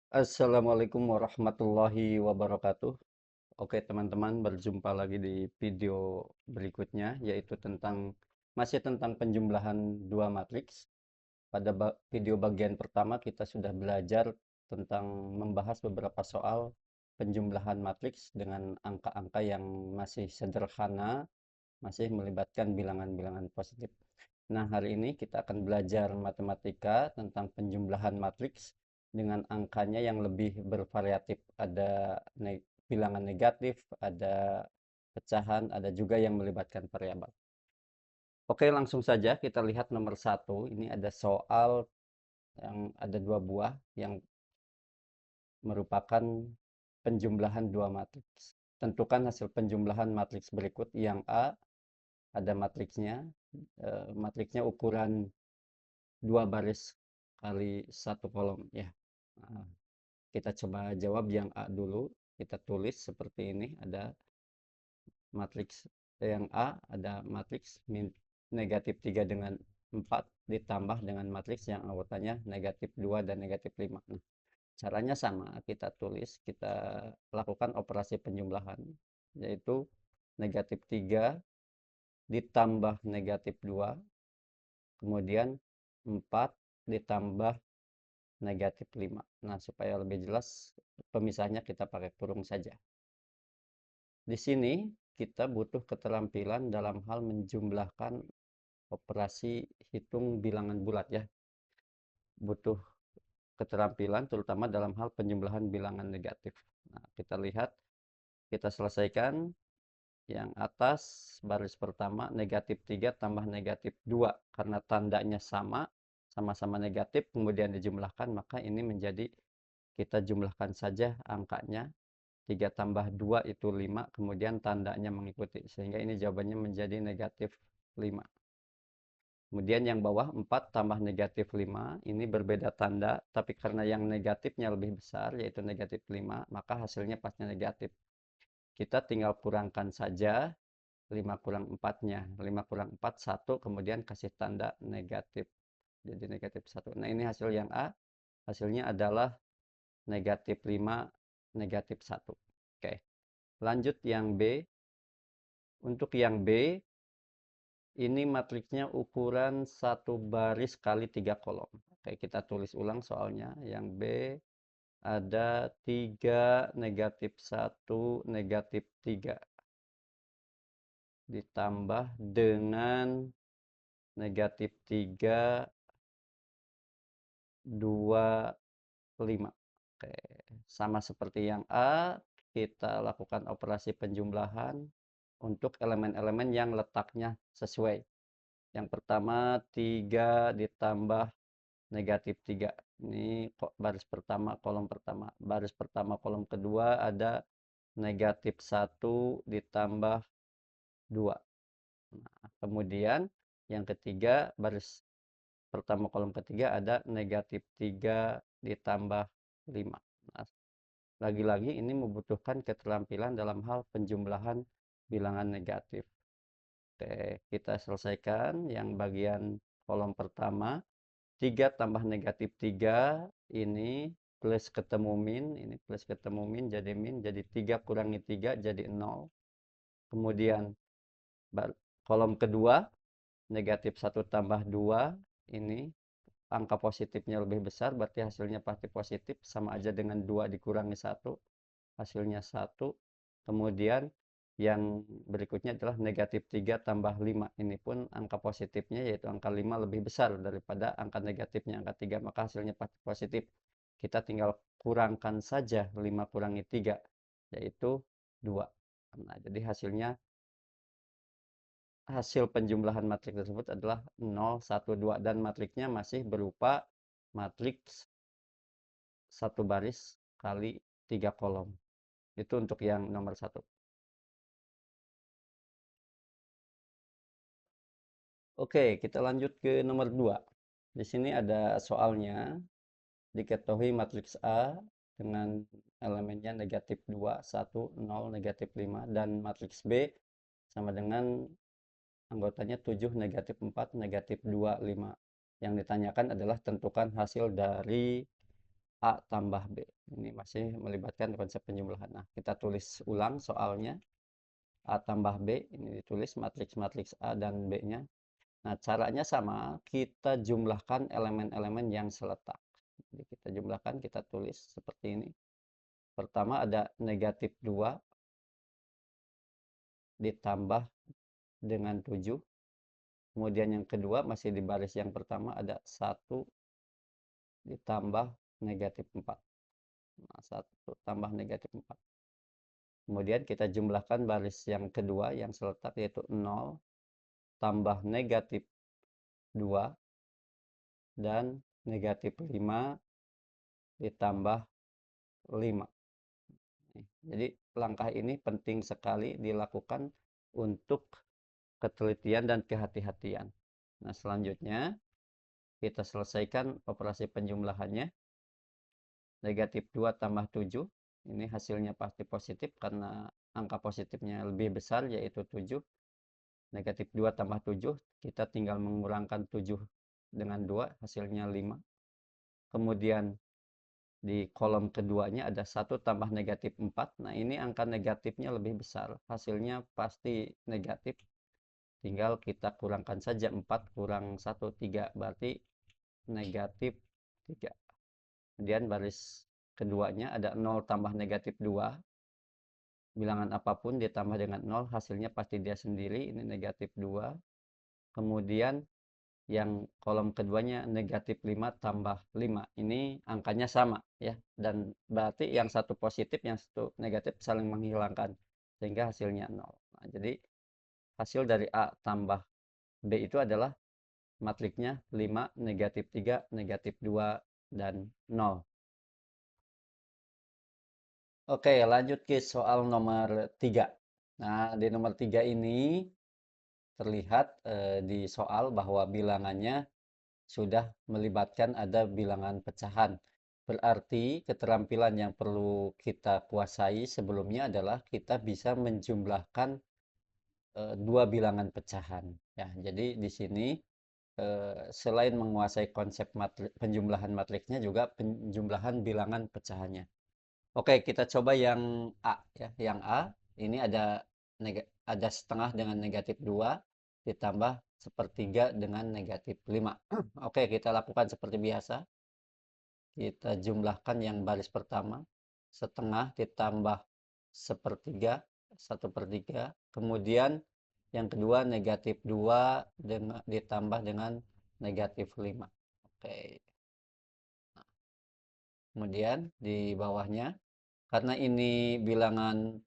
Assalamualaikum warahmatullahi wabarakatuh. Oke, teman-teman, berjumpa lagi di video berikutnya, yaitu masih tentang penjumlahan dua matriks. Pada video bagian pertama, kita sudah belajar tentang membahas beberapa soal penjumlahan matriks dengan angka-angka yang masih sederhana, masih melibatkan bilangan-bilangan positif. Nah, hari ini kita akan belajar matematika tentang penjumlahan matriks dengan angkanya yang lebih bervariatif. Ada bilangan negatif, ada pecahan, ada juga yang melibatkan variabel. Oke, langsung saja kita lihat nomor satu. Ini ada soal yang ada dua buah yang merupakan penjumlahan dua matriks. Tentukan hasil penjumlahan matriks berikut. Yang A ada matriksnya, matriksnya ukuran dua baris kali satu kolom ya. Nah, kita coba jawab yang A dulu. Kita tulis seperti ini. Ada matriks yang A, ada matriks negatif 3 dengan 4 ditambah dengan matriks yang anggotanya negatif 2 dan negatif 5. Nah, caranya sama. Kita tulis, kita lakukan operasi penjumlahan. Yaitu negatif 3 ditambah negatif 2. Kemudian 4 ditambah negatif 5. Nah, supaya lebih jelas pemisahnya kita pakai kurung saja. Di sini kita butuh keterampilan dalam hal menjumlahkan operasi hitung bilangan bulat ya. Butuh keterampilan terutama dalam hal penjumlahan bilangan negatif. Nah, kita lihat, kita selesaikan yang atas baris pertama negatif 3 tambah negatif 2 karena tandanya sama-sama negatif kemudian dijumlahkan maka ini menjadi kita jumlahkan saja angkanya 3 tambah 2 itu 5 kemudian tandanya mengikuti sehingga ini jawabannya menjadi negatif 5. Kemudian yang bawah 4 tambah negatif 5 ini berbeda tanda tapi karena yang negatifnya lebih besar yaitu negatif 5 maka hasilnya pasti negatif. Kita tinggal kurangkan saja 5 kurang 4-nya. 5 kurang 4, 1 kemudian kasih tanda negatif. Jadi negatif 1. Nah ini hasil yang A. Hasilnya adalah negatif 5, negatif 1. Oke. Lanjut yang B. Untuk yang B, ini matriksnya ukuran satu baris kali 3 kolom. Oke, kita tulis ulang soalnya. Yang B ada 3, negatif 1, negatif 3. Ditambah dengan negatif 3, 2, 5. Oke, sama seperti yang A, kita lakukan operasi penjumlahan untuk elemen-elemen yang letaknya sesuai. Yang pertama 3 ditambah negatif 3. Ini kok baris pertama, kolom pertama. Baris pertama, kolom kedua ada negatif 1 ditambah 2. Nah, kemudian yang ketiga, baris pertama kolom ketiga ada negatif 3 ditambah 5. Nah, lagi-lagi ini membutuhkan keterampilan dalam hal penjumlahan bilangan negatif. Oke, kita selesaikan yang bagian kolom pertama. 3 tambah negatif 3 ini plus ketemu min, ini plus ketemu min jadi 3 kurangi 3 jadi 0. Kemudian kolom kedua negatif 1 tambah 2 ini angka positifnya lebih besar berarti hasilnya pasti positif sama aja dengan 2 dikurangi 1 hasilnya 1. Kemudian yang berikutnya adalah negatif 3 tambah 5 ini pun angka positifnya yaitu angka 5 lebih besar daripada angka negatifnya angka 3 maka hasilnya pasti positif. Kita tinggal kurangkan saja 5 kurangi 3 yaitu 2. Nah, jadi hasil penjumlahan matriks tersebut adalah 0, 1, 2 dan matriksnya masih berupa matriks satu baris kali 3 kolom. Itu untuk yang nomor satu. Oke, kita lanjut ke nomor 2. Di sini ada soalnya. Diketahui matriks A dengan elemennya negatif 2, 1, 0, negatif 5. Dan matriks B sama dengan anggotanya 7, negatif 4, negatif 2, 5. Yang ditanyakan adalah tentukan hasil dari A tambah B. Ini masih melibatkan konsep penjumlahan. Nah, kita tulis ulang soalnya. A tambah B, ini ditulis matriks-matriks A dan B-nya. Nah, caranya sama, kita jumlahkan elemen-elemen yang seletak. Jadi kita jumlahkan, kita tulis seperti ini. Pertama ada negatif 2 ditambah dengan 7. Kemudian yang kedua masih di baris yang pertama ada 1 ditambah negatif 4. Nah, 1 tambah negatif 4. Kemudian kita jumlahkan baris yang kedua yang seletak yaitu 0 tambah negatif 2 dan negatif 5 ditambah 5. Jadi langkah ini penting sekali dilakukan untuk ketelitian dan kehati-hatian. Nah, selanjutnya kita selesaikan operasi penjumlahannya. Negatif 2 tambah 7. Ini hasilnya pasti positif karena angka positifnya lebih besar yaitu 7. Negatif 2 tambah 7. Kita tinggal mengurangkan 7 dengan 2. Hasilnya 5. Kemudian di kolom keduanya ada 1 tambah negatif 4. Nah, ini angka negatifnya lebih besar. Hasilnya pasti negatif. Tinggal kita kurangkan saja 4 kurang 1, 3. Berarti negatif 3. Kemudian baris keduanya ada 0 tambah negatif 2. Bilangan apapun ditambah dengan 0, hasilnya pasti dia sendiri. Ini negatif 2. Kemudian yang kolom keduanya negatif 5 tambah 5. Ini angkanya sama ya. Dan berarti yang satu positif, yang satu negatif saling menghilangkan. Sehingga hasilnya 0. Nah, jadi hasil dari A tambah B itu adalah matriksnya 5, negatif 3, negatif 2, dan 0. Oke, lanjut ke soal nomor 3. Nah, di nomor 3 ini terlihat di soal bahwa bilangannya sudah melibatkan ada bilangan pecahan. Berarti keterampilan yang perlu kita kuasai sebelumnya adalah kita bisa menjumlahkan dua bilangan pecahan. Ya, jadi di sini selain menguasai konsep penjumlahan matriksnya juga penjumlahan bilangan pecahannya. Oke, kita coba yang A ya. Yang A ini ada setengah dengan negatif 2 ditambah sepertiga dengan negatif 5. Oke, kita lakukan seperti biasa. Kita jumlahkan yang baris pertama. Setengah ditambah sepertiga, 1/3. Kemudian yang kedua negatif 2 ditambah dengan negatif 5. Oke. Kemudian di bawahnya, karena ini bilangan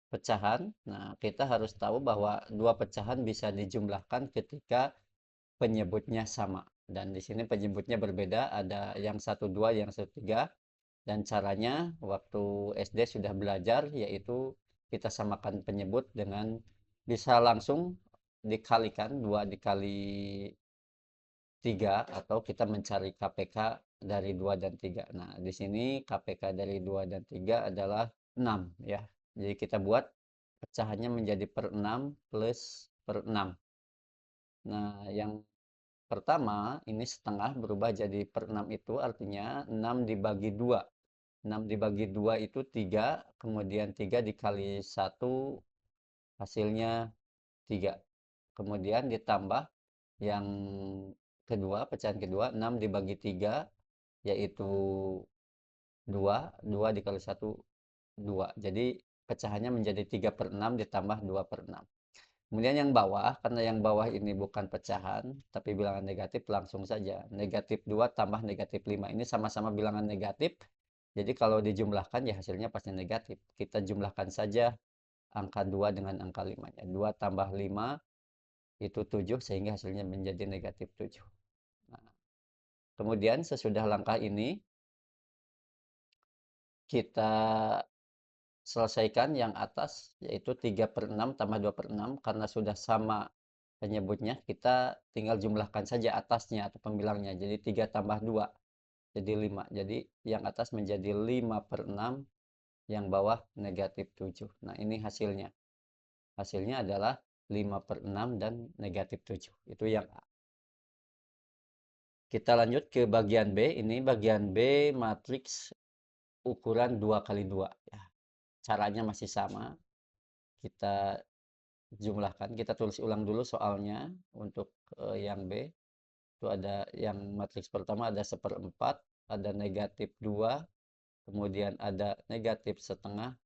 pecahan, nah kita harus tahu bahwa dua pecahan bisa dijumlahkan ketika penyebutnya sama. Dan di sini penyebutnya berbeda, ada yang 1, 2, yang 1, 3. Dan caranya waktu SD sudah belajar, yaitu kita samakan penyebut dengan bisa langsung dikalikan 2 dikali 3 atau kita mencari KPK dari 2 dan 3. Nah, di sini KPK dari 2 dan 3 adalah 6 ya. Jadi kita buat pecahannya menjadi per 6 plus per 6. Nah, yang pertama ini setengah berubah jadi per 6 itu artinya 6 dibagi 2. 6 dibagi 2 itu 3, kemudian 3 dikali 1 hasilnya 3. Kemudian ditambah yang kedua, pecahan kedua, 6 dibagi 3 yaitu 2. 2 dikali 1, 2. Jadi pecahannya menjadi 3/6 ditambah 2/6. Kemudian yang bawah, karena yang bawah ini bukan pecahan, tapi bilangan negatif, langsung saja. Negatif 2 tambah negatif 5. Ini sama-sama bilangan negatif. Jadi kalau dijumlahkan ya hasilnya pasti negatif. Kita jumlahkan saja angka 2 dengan angka 5-nya. 2 tambah 5 itu 7 sehingga hasilnya menjadi negatif 7. Nah, kemudian sesudah langkah ini kita selesaikan yang atas yaitu 3/6 tambah 2/6 karena sudah sama penyebutnya kita tinggal jumlahkan saja atasnya atau pembilangnya. Jadi 3 tambah 2 jadi 5. Jadi yang atas menjadi 5/6, yang bawah negatif 7. Nah, ini hasilnya. Hasilnya adalah 5/6 dan negatif 7. Itu yang A. Kita lanjut ke bagian B. Ini bagian B matriks ukuran 2 kali 2 ya. Caranya masih sama. Kita jumlahkan, kita tulis ulang dulu soalnya untuk yang B. Itu ada yang matriks pertama ada seperempat, ada negatif 2, kemudian ada negatif setengah,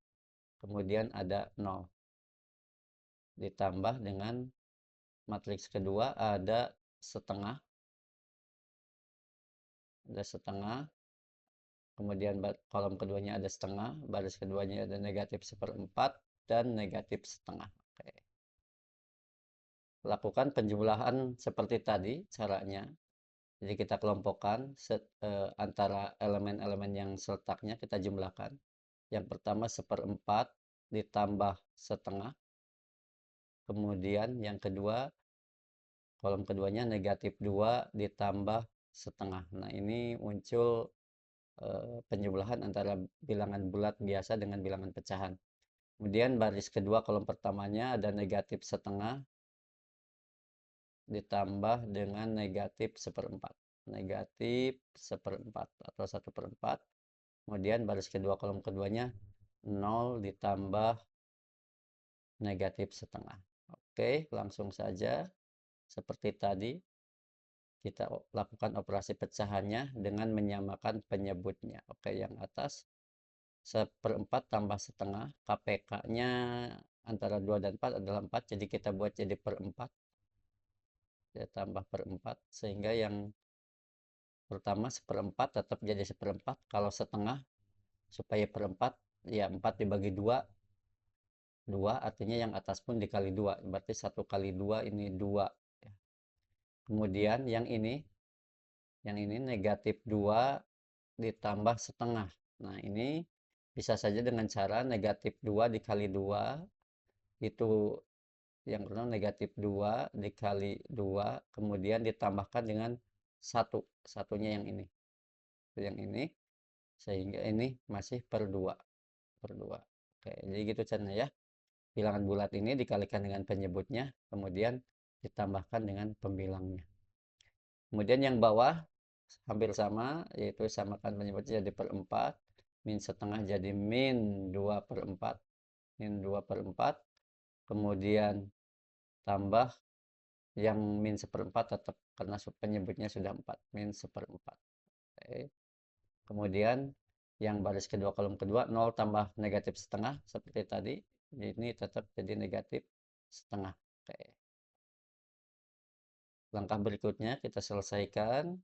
kemudian ada 0. Ditambah dengan matriks kedua ada setengah, kemudian kolom keduanya ada setengah, baris keduanya ada negatif seperempat, dan negatif setengah. Oke. Lakukan penjumlahan seperti tadi caranya. Jadi kita kelompokkan antara elemen-elemen yang seletaknya kita jumlahkan. Yang pertama seperempat ditambah setengah. Kemudian yang kedua, kolom keduanya negatif 2 ditambah setengah. Nah, ini muncul penjumlahan antara bilangan bulat biasa dengan bilangan pecahan. Kemudian baris kedua kolom pertamanya ada negatif setengah ditambah dengan negatif seperempat. Negatif seperempat atau 1/4. Kemudian baris kedua kolom keduanya 0 ditambah negatif setengah. Oke, langsung saja seperti tadi kita lakukan operasi pecahannya dengan menyamakan penyebutnya. Oke, yang atas seperempat tambah setengah, KPK-nya antara 2 dan 4 adalah 4, jadi kita buat jadi per 4. Ya, tambah per 4, sehingga yang pertama seperempat tetap jadi seperempat. Kalau setengah, supaya per 4, ya 4 dibagi 2, 2 artinya yang atas pun dikali 2, berarti 1 kali 2 ini 2. Kemudian yang ini negatif 2 ditambah setengah. Nah, ini bisa saja dengan cara negatif 2 dikali 2, itu yang pertama negatif 2 dikali 2, kemudian ditambahkan dengan 1, satunya yang ini. Yang ini, sehingga ini masih per 2. Per 2. Oke, jadi gitu caranya ya. Bilangan bulat ini dikalikan dengan penyebutnya, kemudian ditambahkan dengan pembilangnya. Kemudian yang bawah hampir sama, yaitu samakan penyebutnya jadi per 4, min setengah jadi min 2 per 4, min 2 per 4, kemudian tambah yang min seperempat tetap karena penyebutnya sudah 4, min seperempat. Oke. Kemudian yang baris kedua kolom kedua 0 tambah negatif setengah seperti tadi, ini tetap jadi negatif setengah. Oke. Langkah berikutnya kita selesaikan.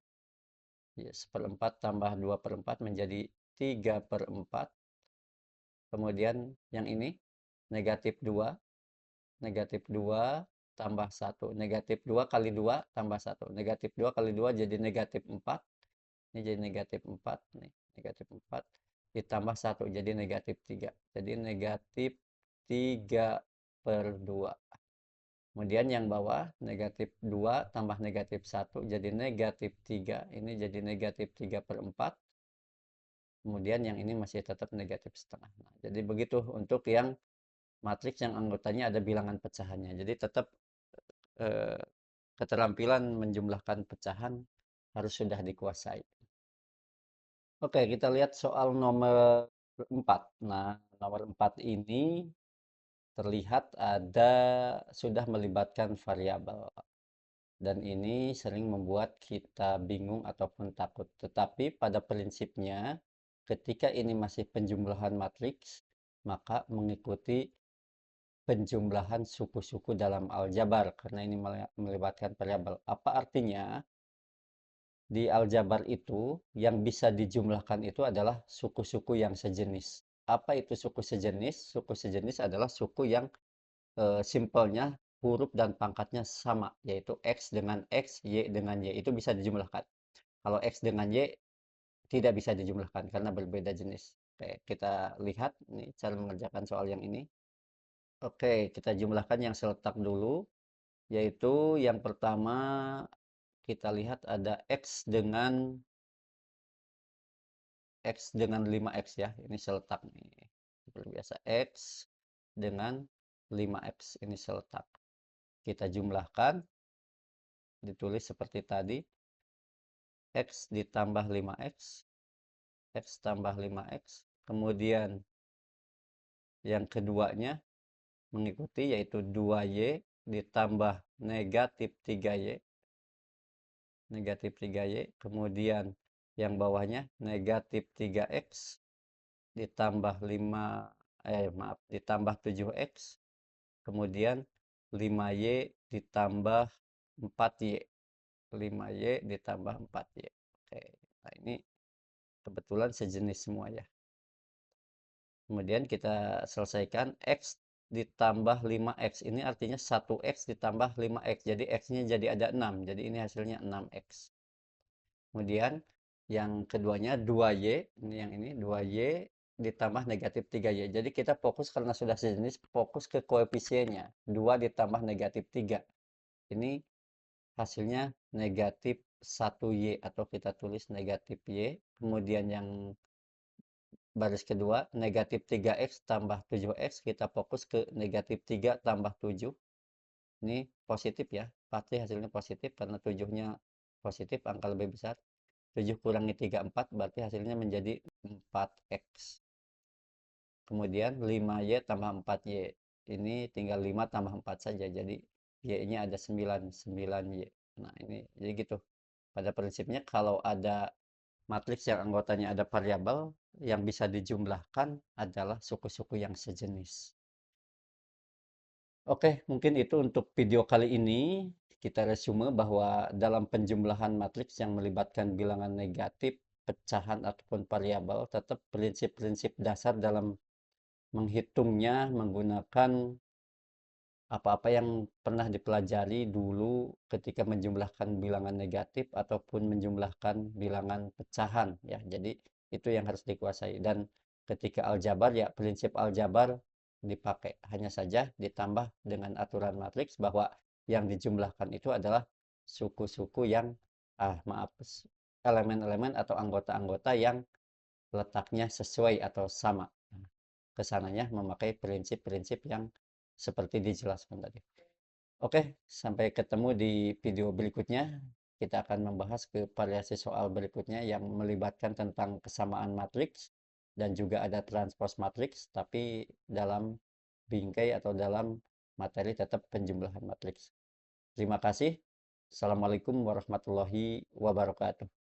Ya, seperempat tambah 2 per 4 menjadi 3 per 4. Kemudian yang ini negatif 2. Negatif 2 tambah 1. Negatif 2 kali 2 tambah 1. Negatif 2 kali 2 jadi negatif 4. Ini jadi negatif 4. Nih, negatif 4. Ditambah 1 jadi negatif 3. Jadi negatif 3 per 2. Kemudian yang bawah negatif 2 tambah negatif 1 jadi negatif 3. Ini jadi negatif 3 per 4. Kemudian yang ini masih tetap negatif setengah. Nah, jadi begitu untuk yang matriks yang anggotanya ada bilangan pecahannya. Jadi tetap eh, keterampilan menjumlahkan pecahan harus sudah dikuasai. Oke, kita lihat soal nomor 4. Nah, nomor 4 ini terlihat sudah melibatkan variabel. Dan ini sering membuat kita bingung ataupun takut. Tetapi pada prinsipnya, ketika ini masih penjumlahan matriks, maka mengikuti penjumlahan suku-suku dalam aljabar karena ini melibatkan variabel. Apa artinya? Di aljabar itu yang bisa dijumlahkan itu adalah suku-suku yang sejenis. Apa itu suku sejenis? Suku sejenis adalah suku yang simpelnya huruf dan pangkatnya sama, yaitu X dengan X, Y dengan Y. Itu bisa dijumlahkan. Kalau X dengan Y tidak bisa dijumlahkan karena berbeda jenis. Oke, kita lihat nih cara mengerjakan soal yang ini. Oke, kita jumlahkan yang seletak dulu, yaitu yang pertama kita lihat ada X dengan 5X ya. Ini seletak nih. Seperti biasa X dengan 5X ini seletak. Kita jumlahkan, ditulis seperti tadi. X ditambah 5X, X tambah 5X, kemudian yang keduanya mengikuti yaitu 2Y ditambah negatif 3Y, negatif 3Y, kemudian yang bawahnya negatif 3X ditambah 5, maaf, ditambah 7X, kemudian 5Y ditambah 4Y, 5Y ditambah 4Y. Oke, nah ini kebetulan sejenis semua ya. Kemudian kita selesaikan X ditambah 5X. Ini artinya 1X ditambah 5X. Jadi X-nya jadi ada 6. Jadi ini hasilnya 6X. Kemudian yang keduanya 2Y. Ini yang ini 2Y ditambah negatif 3Y. Jadi kita fokus karena sudah sejenis, fokus ke koefisiennya. 2 ditambah negatif 3. Ini hasilnya negatif 1Y atau kita tulis negatif Y. Kemudian yang baris kedua negatif 3X tambah 7X, kita fokus ke negatif 3 tambah 7. Ini positif ya, pasti hasilnya positif karena 7-nya positif, angka lebih besar. 7 kurangi 3, 4, berarti hasilnya menjadi 4X. Kemudian 5Y tambah 4Y, ini tinggal 5 tambah 4 saja, jadi Y-nya ada 9, 9Y. Nah ini jadi gitu. Pada prinsipnya kalau ada matriks yang anggotanya ada variabel yang bisa dijumlahkan adalah suku-suku yang sejenis. Oke, mungkin itu untuk video kali ini. Kita resume bahwa dalam penjumlahan matriks yang melibatkan bilangan negatif, pecahan ataupun variabel, tetap prinsip-prinsip dasar dalam menghitungnya menggunakan apa-apa yang pernah dipelajari dulu ketika menjumlahkan bilangan negatif ataupun menjumlahkan bilangan pecahan ya. Jadi itu yang harus dikuasai, dan ketika aljabar ya prinsip aljabar dipakai, hanya saja ditambah dengan aturan matriks bahwa yang dijumlahkan itu adalah suku-suku yang maaf, elemen-elemen atau anggota-anggota yang letaknya sesuai atau sama. Kesananya memakai prinsip-prinsip yang seperti dijelaskan tadi. Oke, sampai ketemu di video berikutnya. Kita akan membahas ke variasi soal berikutnya yang melibatkan tentang kesamaan matriks dan juga ada transpose matriks, tapi dalam bingkai atau dalam materi tetap penjumlahan matriks. Terima kasih. Assalamualaikum warahmatullahi wabarakatuh.